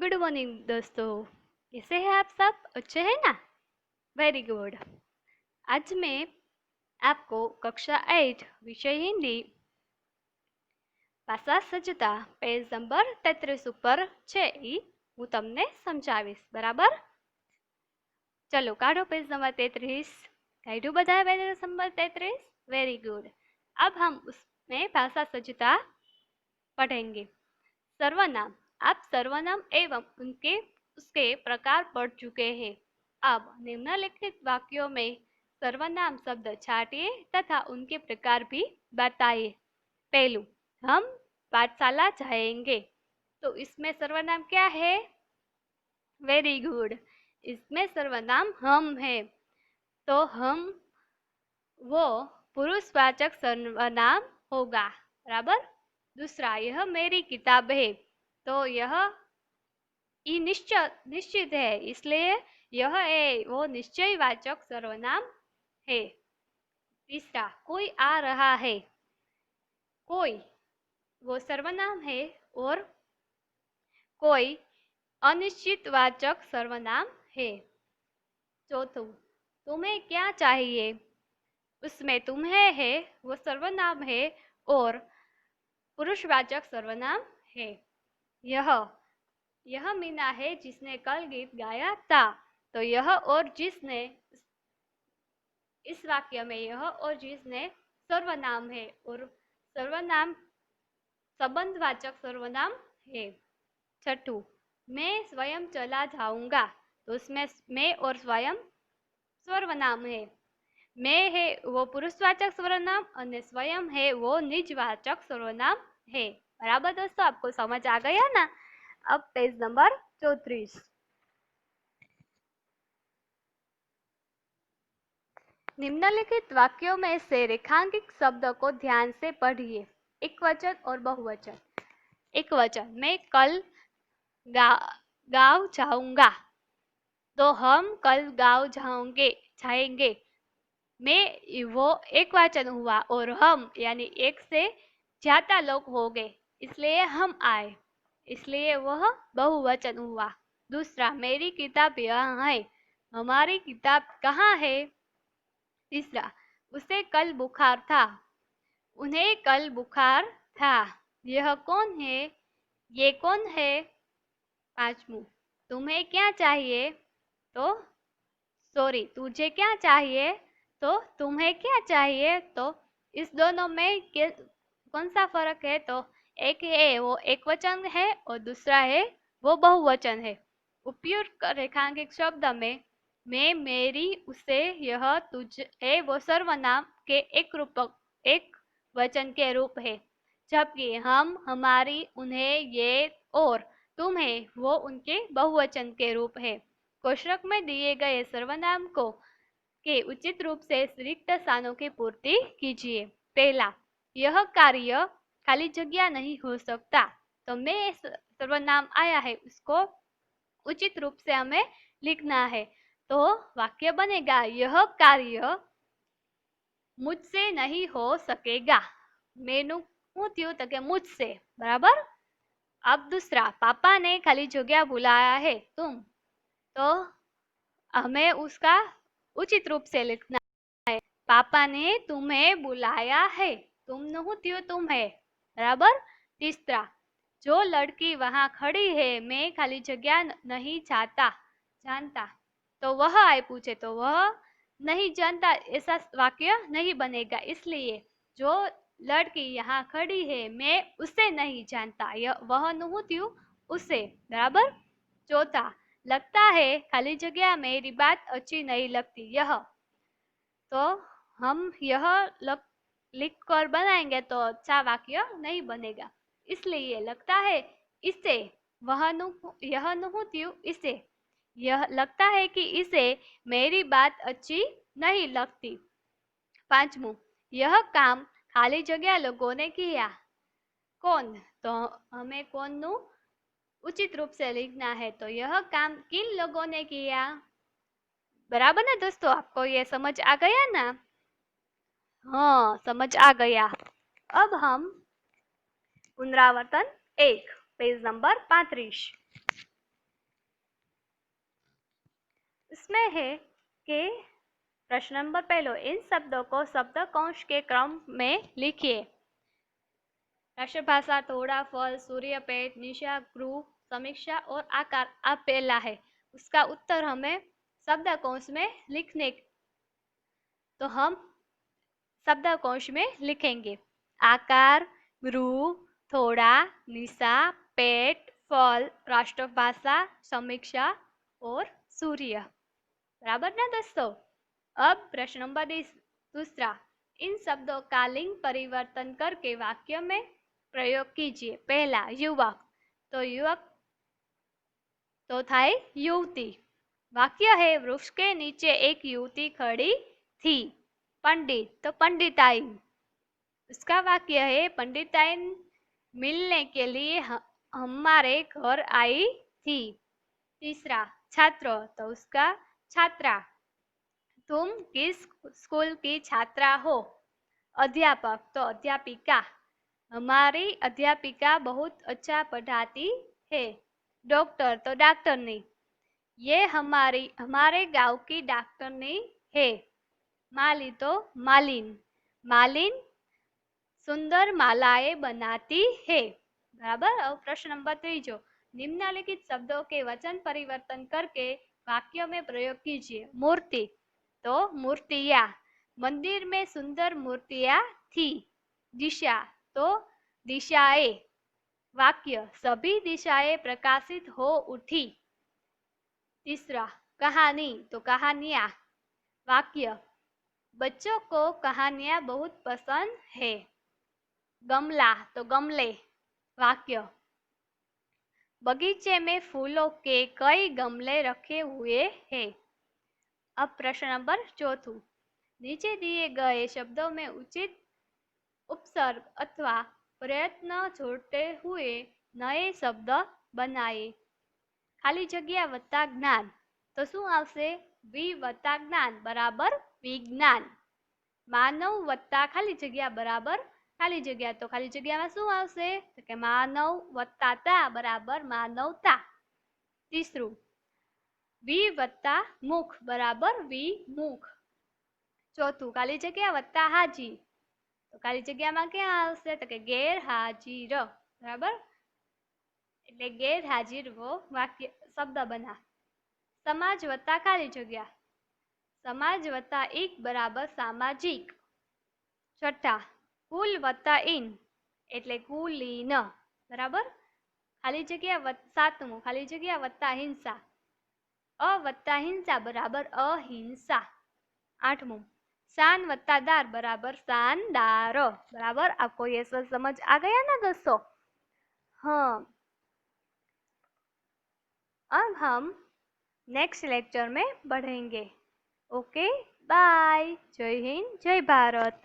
Good morning दोस्तों, कैसे हैं आप सब? अच्छे हैं ना? Very good. आज मैं आपको कक्षा 8 विषय हिंदी भाषा सज्जता पेज नंबर 33 ઉપર છે હું તમને સમજાવીશ। બરાબર? चलो काढ़ो पेज नंबर 33। काढ़ू બધા पेज नंबर 33? Very good. अब हम उसमें भाषा सज्जता पढ़ेंगे। सर्वनाम, आप सर्वनाम एवं उनके उसके प्रकार पढ़ चुके हैं। अब निम्नलिखित वाक्यों में सर्वनाम शब्द छाटिए तथा उनके प्रकार भी बताइए। पहलू, हम पाठशाला जाएंगे, तो इसमें सर्वनाम क्या है? वेरी गुड, इसमें सर्वनाम हम है, तो हम वो पुरुषवाचक सर्वनाम होगा। बराबर। दूसरा, यह मेरी किताब है, तो यह निश्चित है, इसलिए यह है वो निश्चयवाचक सर्वनाम है। तीसरा, कोई आ रहा है, कोई वो सर्वनाम है और कोई अनिश्चितवाचक सर्वनाम है। चौथों, तुम्हें क्या चाहिए, उसमें तुम्हें है वो सर्वनाम है और पुरुषवाचक सर्वनाम है। यह मीना है जिसने कल गीत गाया था, तो यह और जिसने, इस वाक्य में यह और जिसने सर्वनाम है और सर्वनाम संबंधवाचक सर्वनाम है। छठू, मैं स्वयं चला जाऊंगा, तो उसमें मैं और स्वयं सर्वनाम है। मैं है वो पुरुषवाचक सर्वनाम और स्वयं है वो निजवाचक सर्वनाम है। बराबर दोस्तों, आपको समझ आ गया ना? अब पेज नंबर 34। निम्नलिखित वाक्यों में से रेखांकित शब्द को ध्यान से पढ़िए। एक वचन और बहुवचन। एक वचन, मैं कल गाँव जाऊंगा, तो हम कल गाँव जाएंगे। मैं वो एक वचन हुआ और हम यानी एक से ज्यादा लोग हो गए, इसलिए हम आए, इसलिए वह बहुवचन हुआ। दूसरा, मेरी किताब यहाँ है, हमारी किताब कहाँ है? तीसरा, उसे कल बुखार था, उन्हें कल बुखार था। यह कौन है, ये कौन है? पांचवू, तुम्हें क्या चाहिए, तो सॉरी तुझे क्या चाहिए, तो तुम्हें क्या चाहिए। तो इस दोनों में कौन सा फर्क है? तो एक है वो एक वचन है और दूसरा है वो बहुवचन है। उपयुक्त रेखांकित शब्द में मैं, मेरी, उसे, यह, तुझे वो सर्वनाम के एक वचन के रूप है, जबकि हम, हमारी, उन्हें, ये और तुम्हें वो उनके बहुवचन के रूप है। कोष्ठक में दिए गए सर्वनाम को के उचित रूप से रिक्त स्थानों की पूर्ति कीजिए। पहला, यह कार्य खाली जगह नहीं हो सकता, तो मैं सर्वनाम आया है उसको उचित रूप से हमें लिखना है। तो वाक्य बनेगा, यह कार्य मुझसे नहीं हो सकेगा। मैनू हूँ थયું तो के मुझसे। बराबर। अब दूसरा, पापा ने खाली जगह बुलाया है तुम, तो हमें उसका उचित रूप से लिखना है, पापा ने तुम्हें बुलाया है। तुम नहीं थयो तुम्हें। बराबर। तीसरा, जो लड़की वहां खड़ी है, मैं खाली जगह नहीं जानता, तो वह आए पूछे, तो वह नहीं जानता, ऐसा वाक्य नहीं बनेगा, इसलिए जो लड़की यहाँ खड़ी है मैं उसे नहीं जानता, यह वह नहीं थયું उसे। बराबर। चौथा, लगता है खाली जगह मेरी बात अच्छी नहीं लगती, यह, तो हम यह लिख कर बनाएंगे तो अच्छा वाक्य नहीं बनेगा, इसलिए लगता है इसे, यह नहीं थયું इसे, यह लगता है कि इसे मेरी बात अच्छी नहीं लगती। पांचवू, यह काम खाली जगह लोगों ने किया। कौन, तो हमें कौन नु उचित रूप से लिखना है, तो यह काम किन लोगों ने किया। बराबर ना दोस्तों, आपको ये समझ आ गया ना? हाँ, समझ आ गया। अब हम पुनरावर्तन 1 पेज नंबर 35। इसमें है कि प्रश्न नंबर पहला, इन शब्दों को शब्दकोश के क्रम में लिखिए। राष्ट्रभाषा, थोड़ा, फल, सूर्य, पेट, निशा, गृह, समीक्षा और आकार अब पहला है, उसका उत्तर हमें शब्दकोश में लिखने, तो हम शब्दकोश में लिखेंगे। आकार, गृह, थोड़ा, निशा, पेट, फल, राष्ट्रभाषा, समीक्षा और सूर्य। बराबर ना दोस्तों। अब प्रश्न नंबर दूसरा, इन शब्दों का लिंग परिवर्तन करके वाक्य में प्रयोग कीजिए। पहला, युवक, तो युवक तो थाय युवती। वाक्य है, वृक्ष के नीचे एक युवती खड़ी थी। पंडित, तो पंडिताई। उसका वाक्य है, पंडिताई मिलने के लिए हमारे घर आई थी। तीसरा, छात्र, तो उसका छात्रा। तुम किस स्कूल की छात्रा हो? अध्यापक, तो अध्यापिका। हमारी अध्यापिका बहुत अच्छा पढ़ाती है। डॉक्टर, तो डॉक्टरनी। ये हमारे गांव की डॉक्टरनी है। माली, तो मालिन। मालिन सुंदर मालाएं बनाती है। बराबर। अब प्रश्न नंबर तीसरा, निम्नलिखित शब्दों के वचन परिवर्तन करके वाक्य में प्रयोग कीजिए। मूर्ति, तो मूर्तियां। मंदिर में सुंदर मूर्तियां थी। दिशा, तो दिशाएं। वाक्य, सभी दिशाएं प्रकाशित हो उठी। तीसरा, कहानी, तो कहानियां। वाक्य, बच्चों को कहानियां बहुत पसंद है। गमला, तो गमले। वाक्य, बगीचे में फूलों के कई गमले रखे हुए हैं। अब प्रश्न नंबर चौथा, नीचे दिए गए शब्दों में उचित उपसर्ग अथवा प्रयत्न जोड़ते हुए नए शब्द बनाए। खाली जग्या वत्ता ज्ञान, तो શું આવશે? વી વત્તા જ્ઞાન બરાબર વિજ્ઞાન। માનવ વત્તા ખાલી જગ્યા બરાબર ખાલી જગ્યા, તો ખાલી જગ્યામાં શું આવશે? તો કે માનવ વત્તા તા બરાબર માનવતા। तीसरू, વી વત્તા મુખ બરાબર વિમુખ। ચોથું, ખાલી જગ્યા વત્તા હાજી, તો ખાલી જગ્યામાં ક્યાં આવશે? તો કે ગેરહાજીર બરાબર, એટલે ગેરહાજીર वो वाक्य शब्द बना। समाज वत्ता खाली जग्या, समाज वत्ता एक बराबर सामाजिक। छठा, कुल वत्ता इन એટલે કુલીન બરાબર, ખાલી જગ્યા સાતમું, ખાલી જગ્યા વત્તા હિંસા, અ વત્તા હિંસા બરાબર અહિંસા। आठमू, शान वत्ता दार बराबर शानदार बराबर। आपको ये सब समझ आ गया ना दोस्तों? हाँ, अब हम नेक्स्ट लेक्चर में बढ़ेंगे। Okay, bye. जय हिंद, जय भारत।